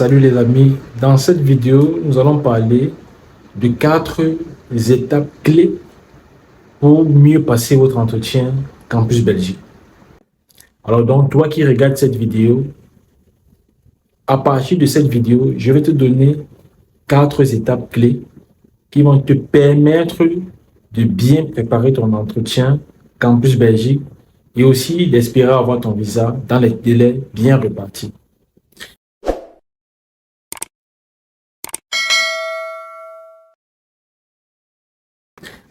Salut les amis, dans cette vidéo, nous allons parler de 4 étapes clés pour mieux passer votre entretien Campus Belgique. Alors donc, toi qui regardes cette vidéo, à partir de cette vidéo, je vais te donner 4 étapes clés qui vont te permettre de bien préparer ton entretien Campus Belgique et aussi d'espérer avoir ton visa dans les délais bien répartis.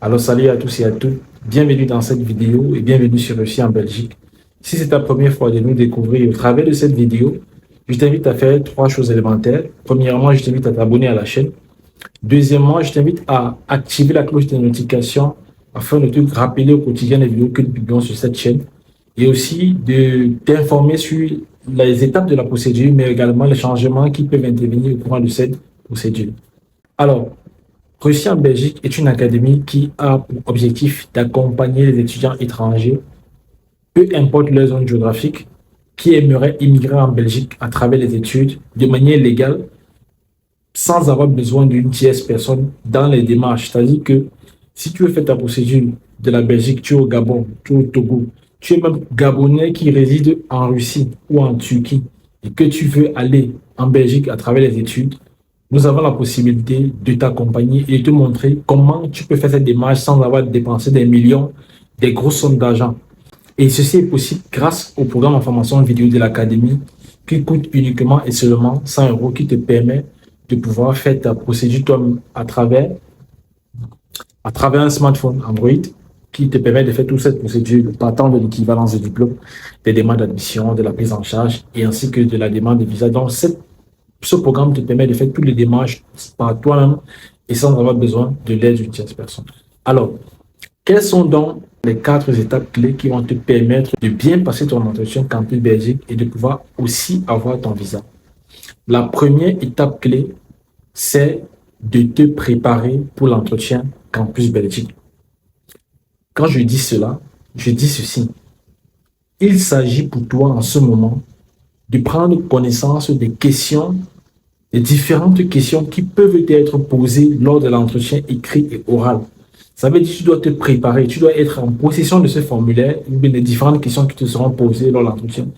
Alors salut à tous et à toutes, bienvenue dans cette vidéo et bienvenue sur Réussir en Belgique. Si c'est ta première fois de nous découvrir au travers de cette vidéo, je t'invite à faire 3 choses élémentaires. Premièrement, je t'invite à t'abonner à la chaîne. Deuxièmement, je t'invite à activer la cloche de notification afin de te rappeler au quotidien les vidéos que nous publions sur cette chaîne et aussi de t'informer sur les étapes de la procédure, mais également les changements qui peuvent intervenir au cours de cette procédure. Alors, Réussir en Belgique est une académie qui a pour objectif d'accompagner les étudiants étrangers, peu importe leur zone géographique, qui aimeraient immigrer en Belgique à travers les études de manière légale, sans avoir besoin d'une tierce personne dans les démarches. C'est-à-dire que si tu veux faire ta procédure de la Belgique, tu es au Gabon, tu es au Togo, tu es même Gabonais qui réside en Russie ou en Turquie et que tu veux aller en Belgique à travers les études, nous avons la possibilité de t'accompagner et de te montrer comment tu peux faire cette démarche sans avoir dépensé des millions, des grosses sommes d'argent. Et ceci est possible grâce au programme en formation vidéo de l'Académie qui coûte uniquement et seulement 100 €, qui te permet de pouvoir faire ta procédure toi-même à travers un smartphone Android qui te permet de faire toute cette procédure partant de l'équivalence de diplôme, des demandes d'admission, de la prise en charge et ainsi que de la demande de visa. Donc, ce programme te permet de faire toutes les démarches par toi-même et sans avoir besoin de l'aide d'une tierce personne. Alors, quelles sont donc les 4 étapes clés qui vont te permettre de bien passer ton entretien Campus Belgique et de pouvoir aussi avoir ton visa? La première étape clé, c'est de te préparer pour l'entretien Campus Belgique. Quand je dis cela, je dis ceci. Il s'agit pour toi en ce moment de prendre connaissance des questions, des différentes questions qui peuvent être posées lors de l'entretien écrit et oral. Ça veut dire que tu dois te préparer, tu dois être en possession de ce formulaire, des différentes questions qui te seront posées lors de l'entretien.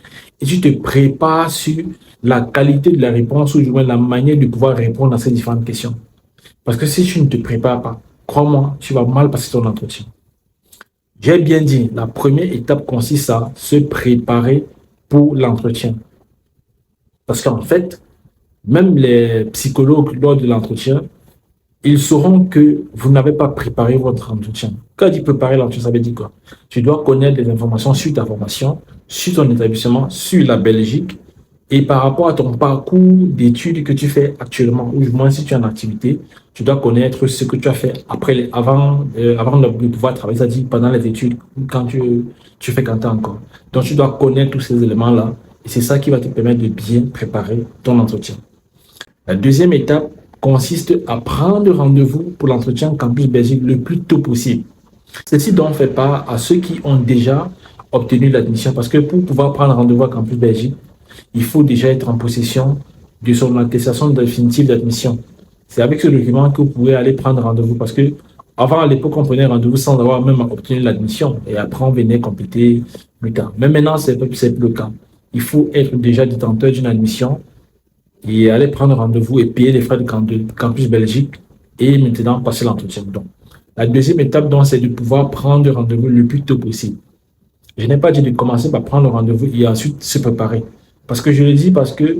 Et tu te prépares sur la qualité de la réponse ou du moins la manière de pouvoir répondre à ces différentes questions. Parce que si tu ne te prépares pas, crois-moi, tu vas mal passer ton entretien. J'ai bien dit, la première étape consiste à se préparer pour l'entretien. Parce qu'en fait, même les psychologues, lors de l'entretien, ils sauront que vous n'avez pas préparé votre entretien. Quand je dis préparer l'entretien, ça veut dire quoi? Tu dois connaître des informations sur ta formation, sur ton établissement, sur la Belgique, et par rapport à ton parcours d'études que tu fais actuellement, ou du moins si tu es en activité, tu dois connaître ce que tu as fait avant de pouvoir travailler, c'est-à-dire pendant les études, quand tu fais quand tu es encore. Donc tu dois connaître tous ces éléments-là, et c'est ça qui va te permettre de bien préparer ton entretien. La deuxième étape consiste à prendre rendez-vous pour l'entretien Campus Belgique le plus tôt possible. Ceci donc fait part à ceux qui ont déjà obtenu l'admission, parce que pour pouvoir prendre rendez-vous à Campus Belgique, il faut déjà être en possession de son attestation définitive d'admission. C'est avec ce document que vous pouvez aller prendre rendez-vous, parce que avant, à l'époque, on prenait rendez-vous sans avoir même obtenu l'admission, et après on venait compléter plus tard. Mais maintenant, c'est plus le cas. Il faut être déjà détenteur d'une admission et aller prendre rendez-vous et payer les frais de Campus Belgique et maintenant passer l'entretien. Donc, la deuxième étape, donc, c'est de pouvoir prendre rendez-vous le plus tôt possible. Je n'ai pas dit de commencer par prendre rendez-vous et ensuite se préparer. Parce que je le dis parce que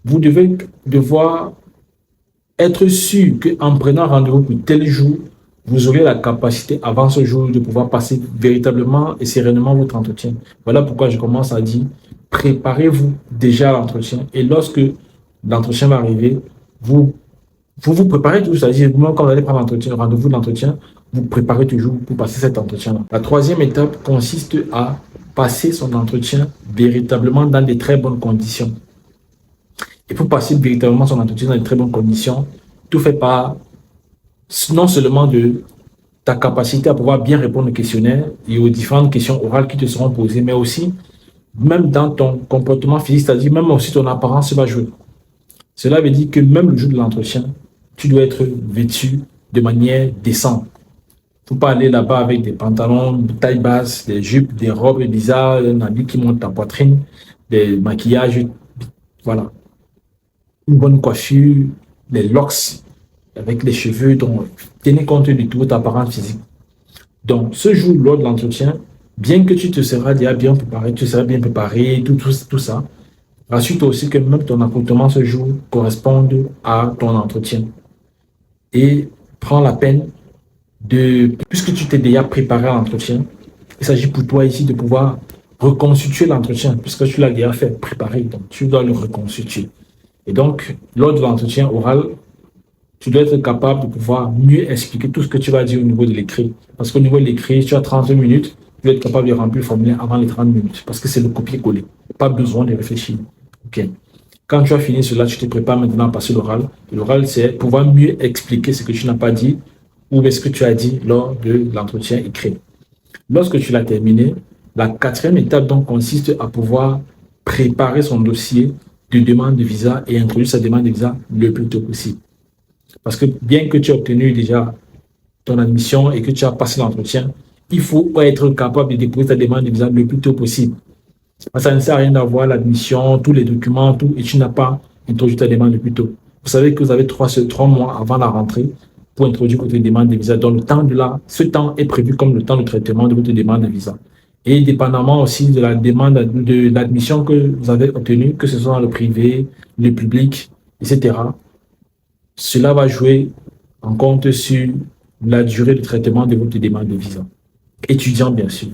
vous devez devoir être sûr qu'en prenant rendez-vous pour tel jour, vous aurez la capacité avant ce jour de pouvoir passer véritablement et sereinement votre entretien. Voilà pourquoi je commence à dire, préparez-vous déjà à l'entretien et lorsque l'entretien va arriver, vous préparez toujours, c'est-à-dire quand vous allez prendre l'entretien, rendez-vous de l'entretien, vous préparez toujours pour passer cet entretien-là. La troisième étape consiste à passer son entretien véritablement dans de très bonnes conditions. Et pour passer véritablement son entretien dans de très bonnes conditions, tout fait part non seulement de ta capacité à pouvoir bien répondre au questionnaire et aux différentes questions orales qui te seront posées, mais aussi même dans ton comportement physique, c'est-à-dire même aussi ton apparence va jouer. Cela veut dire que même le jour de l'entretien, tu dois être vêtu de manière décente. Il ne faut pas aller là-bas avec des pantalons de taille basse, des jupes, des robes bizarres, un habit qui monte ta poitrine, des maquillages, voilà. Une bonne coiffure, des locks avec les cheveux, donc tenez compte de toute ta apparence physique. Donc, ce jour, lors de l'entretien, bien que tu te seras déjà bien préparé, tu seras bien préparé, tout ça, rassure-toi aussi que même ton accoutrement ce jour corresponde à ton entretien. Et prends la peine puisque tu t'es déjà préparé à l'entretien, il s'agit pour toi ici de pouvoir reconstituer l'entretien, puisque tu l'as déjà fait, préparé, donc tu dois le reconstituer. Et donc, lors de l'entretien oral, tu dois être capable de pouvoir mieux expliquer tout ce que tu vas dire au niveau de l'écrit. Parce qu'au niveau de l'écrit, tu as 30 minutes, tu dois être capable de remplir le formulaire avant les 30 minutes, parce que c'est le copier-coller. Pas besoin de réfléchir. OK. Quand tu as fini cela, tu te prépares maintenant à passer l'oral. L'oral, c'est pouvoir mieux expliquer ce que tu n'as pas dit ou ce que tu as dit lors de l'entretien écrit. Lorsque tu l'as terminé, la quatrième étape donc consiste à pouvoir préparer son dossier de demande de visa et introduire sa demande de visa le plus tôt possible. Parce que bien que tu aies obtenu déjà ton admission et que tu as passé l'entretien, il faut être capable de déposer ta demande de visa le plus tôt possible. Ça ne sert à rien d'avoir l'admission, tous les documents, tout, et tu n'as pas introduit ta demande le plus tôt. Vous savez que vous avez 3 mois avant la rentrée pour introduire votre demande de visa. Donc, ce temps est prévu comme le temps de traitement de votre demande de visa. Et dépendamment aussi de la demande de l'admission que vous avez obtenue, que ce soit dans le privé, le public, etc., cela va jouer en compte sur la durée de traitement de votre demande de visa. Étudiant, bien sûr.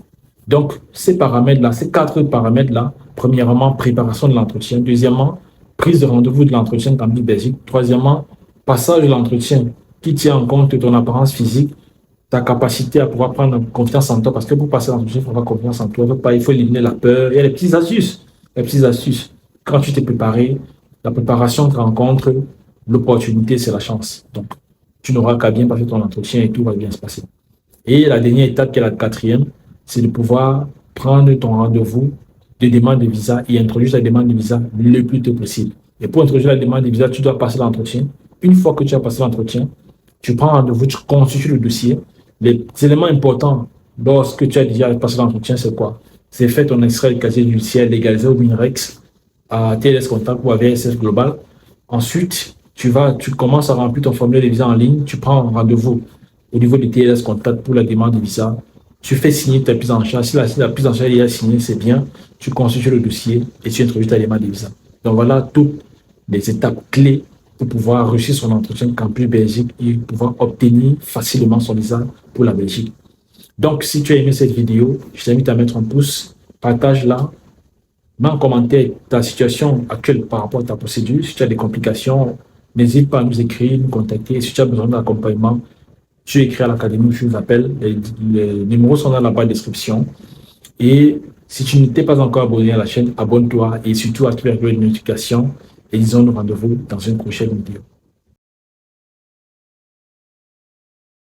Donc, ces 4 paramètres-là, premièrement, préparation de l'entretien. Deuxièmement, prise de rendez-vous de l'entretien Campus Belgique. Troisièmement, passage de l'entretien qui tient en compte ton apparence physique, ta capacité à pouvoir prendre confiance en toi, parce que pour passer l'entretien, il faut avoir confiance en toi. Il faut éliminer la peur. Il y a des petites astuces. Les petites astuces. Quand tu t'es préparé, la préparation te rencontre, l'opportunité, c'est la chance. Donc, tu n'auras qu'à bien passer ton entretien et tout va bien se passer. Et la dernière étape, qui est la quatrième, c'est de pouvoir prendre ton rendez-vous de demande de visa et introduire ta demande de visa le plus tôt possible. Et pour introduire la demande de visa, tu dois passer l'entretien. Une fois que tu as passé l'entretien, tu prends rendez-vous, tu constitues le dossier. Les éléments importants lorsque tu as déjà passé l'entretien, c'est quoi? C'est fait ton extrait de casier judiciaire légalisé au MINREX, à TLS Contact ou à VSS Global. Ensuite, tu commences à remplir ton formulaire de visa en ligne, tu prends rendez-vous au niveau du TLS Contact pour la demande de visa. Tu fais signer ta prise en charge. Si la prise en charge est signée, c'est bien. Tu constitues le dossier et tu introduis ta demande de visa. Donc voilà toutes les étapes clés pour pouvoir réussir son entretien Campus Belgique et pouvoir obtenir facilement son visa pour la Belgique. Donc, si tu as aimé cette vidéo, je t'invite à mettre un pouce, partage-la, mets en commentaire ta situation actuelle par rapport à ta procédure. Si tu as des complications, n'hésite pas à nous écrire, nous contacter. Et si tu as besoin d'accompagnement, tu écris à l'académie, je vous appelle. Les numéros sont dans la barre de description. Et si tu n'étais pas encore abonné à la chaîne, abonne-toi et surtout active la cloche de notification. Et disons nous rendez-vous dans une prochaine vidéo.